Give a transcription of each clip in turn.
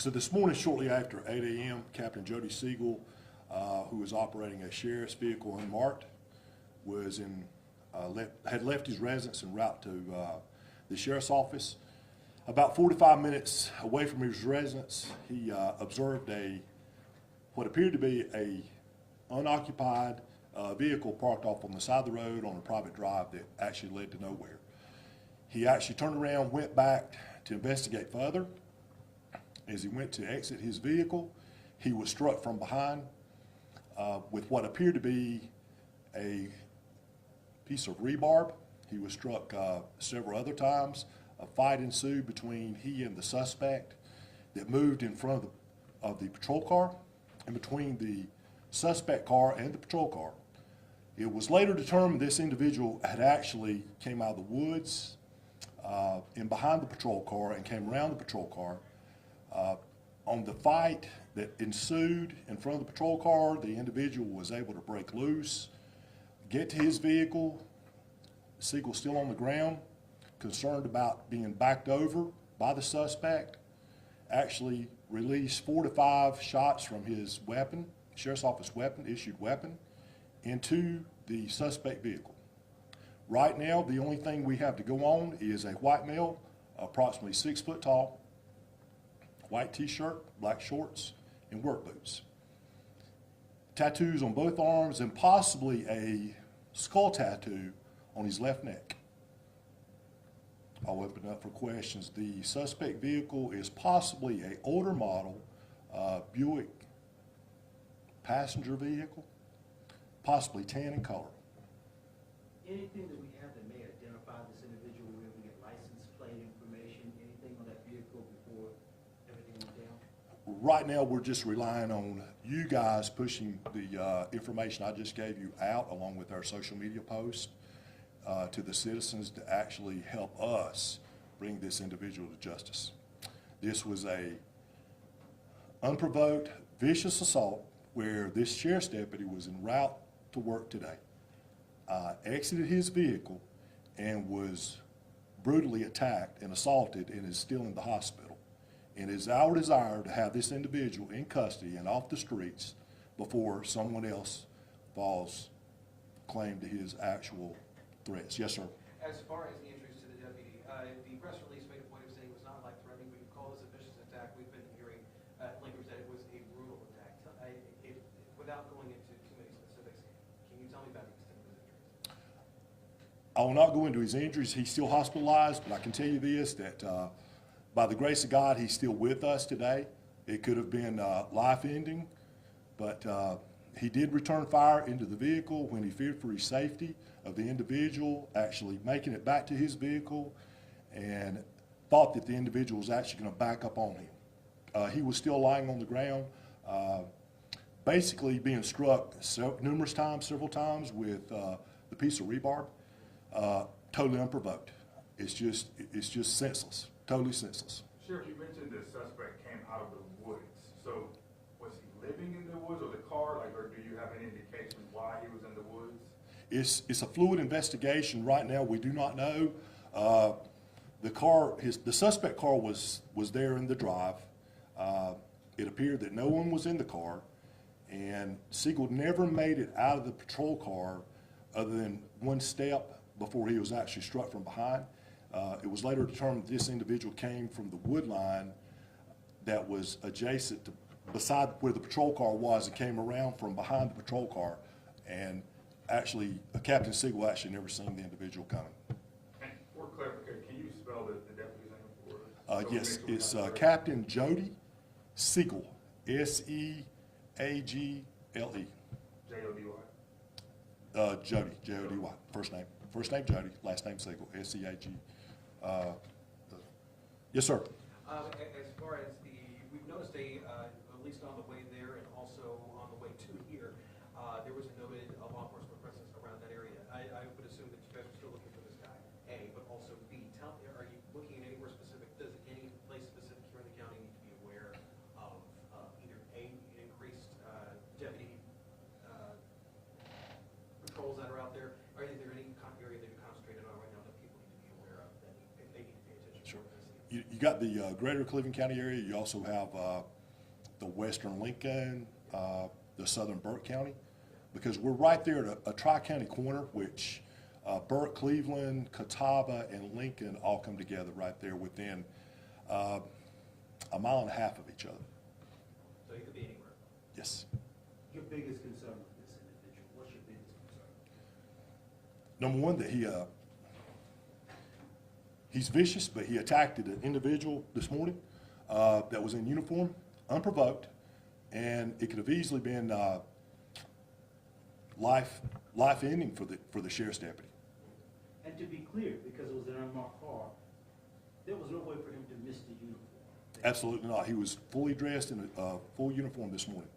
So this morning, shortly after 8 a.m., Captain Jodi Seagle, who was operating a sheriff's vehicle unmarked, had left his residence en route to the sheriff's office. About 45 minutes away from his residence, he observed what appeared to be a unoccupied vehicle parked off on the side of the road on a private drive that actually led to nowhere. He actually turned around, went back to investigate further. As he went to exit his vehicle, he was struck from behind with what appeared to be a piece of rebar. He was struck several other times. A fight ensued between he and the suspect that moved in front of the patrol car and between the suspect car and the patrol car. It was later determined this individual had actually came out of the woods and behind the patrol car and came around the patrol car. On the fight that ensued in front of the patrol car, the individual was able to break loose, get to his vehicle. Seagle still on the ground, concerned about being backed over by the suspect, actually released 4 to 5 shots from his weapon, sheriff's office weapon, issued weapon, into the suspect vehicle. Right now, the only thing we have to go on is a white male, approximately 6 foot tall, white t-shirt, black shorts, and work boots. Tattoos on both arms and possibly a skull tattoo on his left neck. I'll open up for questions. The suspect vehicle is possibly an older model Buick passenger vehicle, possibly tan in color. Anything that we have that may identify this individual, where we get license plate information, anything on that vehicle before everything went down? Right now, we're just relying on you guys pushing the information I just gave you out, along with our social media posts, to the citizens to actually help us bring this individual to justice. This was a unprovoked, vicious assault where this sheriff's deputy was en route to work today, exited his vehicle and was brutally attacked and assaulted and is still in the hospital. And it is our desire to have this individual in custody and off the streets before someone else falls claim to his actual threats. Yes, sir. As far as the injuries to the deputy, the press release made a point of saying it was not life-threatening. We could call this a vicious attack. We've been hearing language that it was a brutal attack. Without going into too many specifics, can you tell me about the extent of his injuries? I will not go into his injuries. He's still hospitalized, but I can tell you this, that by the grace of God, he's still with us today. It could have been life-ending, but he did return fire into the vehicle when he feared for his safety of the individual actually making it back to his vehicle and thought that the individual was actually going to back up on him. He was still lying on the ground, basically being struck several times with the piece of rebar, totally unprovoked. It's just senseless, totally senseless. Sheriff, you mentioned the suspect came out of the woods. So was he living in the woods or the car? Or do you have any indication why he was in the woods? It's a fluid investigation. Right now, we do not know. The suspect car was there in the drive. It appeared that no one was in the car, and Seagle never made it out of the patrol car other than one step before he was actually struck from behind. It was later determined this individual came from the wood line that was adjacent to beside where the patrol car was and came around from behind the patrol car, and actually Captain Seagle actually never seen the individual coming. And for clarification, can you spell the deputy's name for us? Yes, it's Captain Jodi Seagle, S-E-A-G-L-E. J-O-D-Y? Jodi, J-O-D-Y, first name Jodi, last name Seagle, S-E-A-G. Yes, sir. As far as we've noticed at least on the way there and also on the way to here, there was a noted law enforcement presence around that area. I would assume that you guys are still looking for this guy, A, but also B, are you looking at anywhere specific? Does any place specific here in the county need to be aware of either A, increased deputy patrols that are out there? Or is there any area that you're concentrated on right now that people need to be aware of that they need to pay attention to? Sure. you got the greater Cleveland County area, you also have the western Lincoln, the southern Burke County, because we're right there at a tri-county corner, which Burke, Cleveland, Catawba, and Lincoln all come together right there within a mile and a half of each other. So you could be anywhere. Yes. Your biggest concern with this individual, what's your biggest concern? Number one, that he's vicious, but he attacked an individual this morning that was in uniform, unprovoked, and it could have easily been life ending for the sheriff's deputy. And to be clear, because it was an unmarked car, there was no way for him to miss the uniform. Absolutely not. He was fully dressed in a full uniform this morning.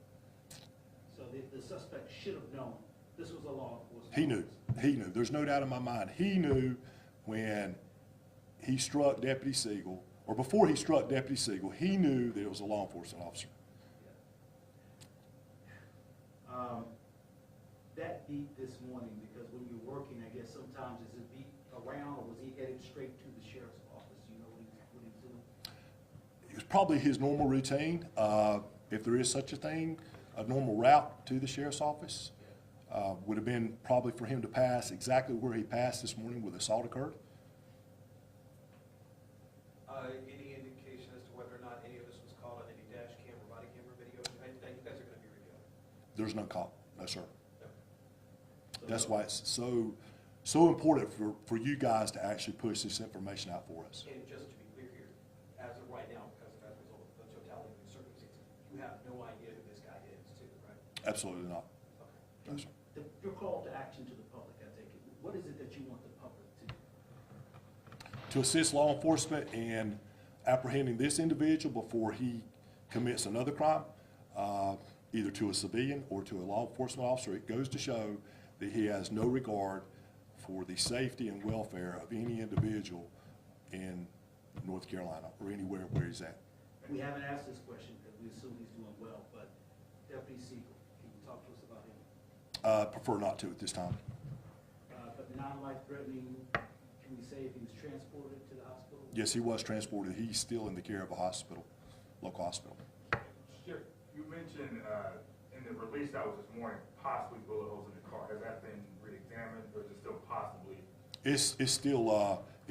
So the suspect should have known this was a law enforcement. He knew. He knew. There's no doubt in my mind. He knew when he struck Deputy Seagle, or before he struck Deputy Seagle, he knew that it was a law enforcement officer. That beat this morning, because when you're working, I guess sometimes is it beat around, or was he headed straight to the sheriff's office? You know what he was doing? It was probably his normal routine, if there is such a thing, a normal route to the sheriff's office. Would have been probably for him to pass exactly where he passed this morning where the assault occurred. Any indication as to whether or not any of this was caught on any dash cam or body camera video? You guys are going to be reviewing. There's none caught, no sir. No. So That's why it's so important for you guys to actually push this information out for us. And just to be clear here, as of right now, because as a result of the totality of the circumstances, you have no idea who this guy is, too, right? Absolutely not. Okay. No, sir. Your call to action to the public, I take it. What is it that you want the public to do? To assist law enforcement in apprehending this individual before he commits another crime, either to a civilian or to a law enforcement officer. It goes to show that he has no regard for the safety and welfare of any individual in North Carolina or anywhere where he's at. We haven't asked this question because we assume he's doing well, but Deputy Seagle, can you talk to us about him? Prefer not to at this time. But non-life threatening, can we say if he was transported to the hospital? Yes, he was transported. He's still in the care of a hospital, local hospital. Sheriff, you mentioned in the release that was this morning, possibly bullet holes in the car. Has that been re-examined, or is it still possibly? It's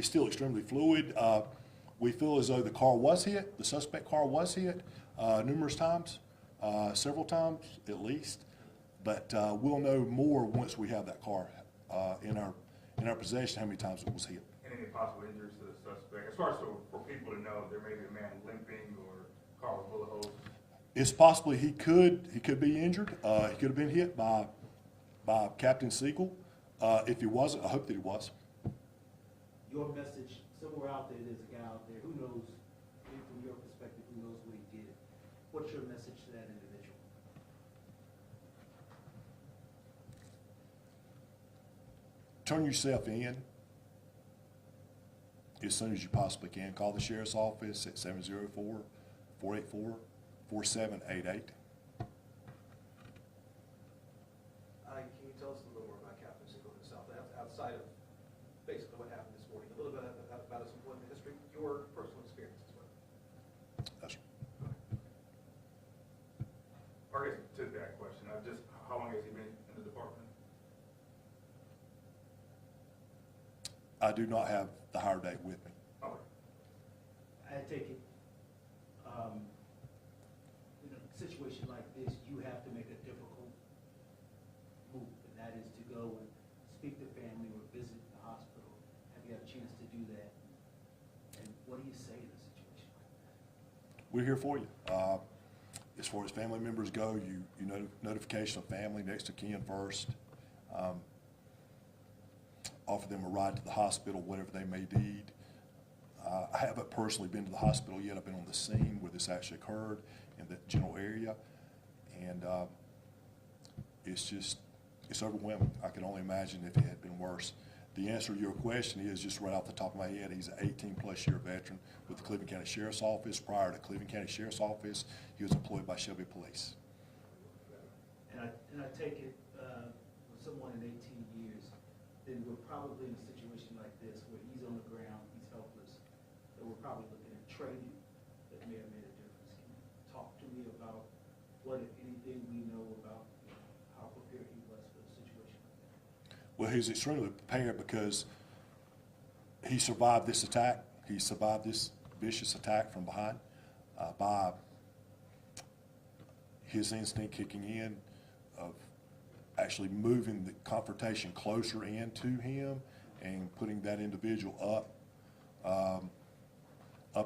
still extremely fluid. We feel as though the car was hit, the suspect car was hit numerous times, several times at least. But we'll know more once we have that car in our possession, how many times it was hit. And any possible injuries to the suspect? As far as for people to know, there may be a man limping or car with bullet holes. It's possibly he could be injured. He could have been hit by Captain Seagle. If he wasn't, I hope that he was. Your message, somewhere out there, there's a guy out there who knows, from your perspective, who knows what he did. What's your message to that individual? Turn yourself in as soon as you possibly can. Call the sheriff's office at 704-484-4788. Can you tell us a little more about Captain Seagle himself, outside of basically what happened this morning, a little bit about his employment history, your personal experiences with him? That's Or I guess to that question, how long has he been in the department? I do not have the hire date with me. Okay. I take it, in a situation like this, you have to make a difficult move, and that is to go and speak to family or visit the hospital. Have you had a chance to do that? And what do you say in a situation like that? We're here for you. As far as family members go, you know, notification of family, next of kin first. Offer them a ride to the hospital, whatever they may need. I haven't personally been to the hospital yet. I've been on the scene where this actually occurred in the general area. And it's overwhelming. I can only imagine if it had been worse. The answer to your question is, just right off the top of my head, he's an 18-plus year veteran with the Cleveland County Sheriff's Office. Prior to Cleveland County Sheriff's Office, he was employed by Shelby Police. And I take it, with someone in 18 years, then we're probably in a situation like this where he's on the ground, he's helpless, so we're probably looking at training that may have made a difference. Can you talk to me about what, if anything, we know about how prepared he was for a situation like that? Well, he's extremely prepared because he survived this attack. He survived this vicious attack from behind by his instinct kicking in of actually moving the confrontation closer into him and putting that individual up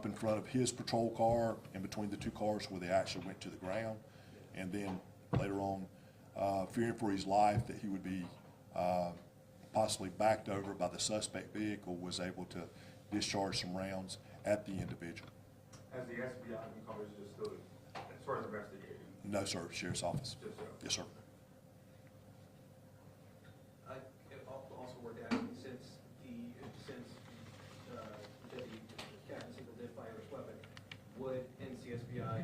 in front of his patrol car, in between the two cars where they actually went to the ground. And then later on, fearing for his life that he would be possibly backed over by the suspect vehicle, was able to discharge some rounds at the individual. Has the SBI become just still as far as investigating? No, sir, Sheriff's Office. Just so. Yes, sir. I also worked at, since Jodi Captain Seagle did fire his weapon, would NCSBI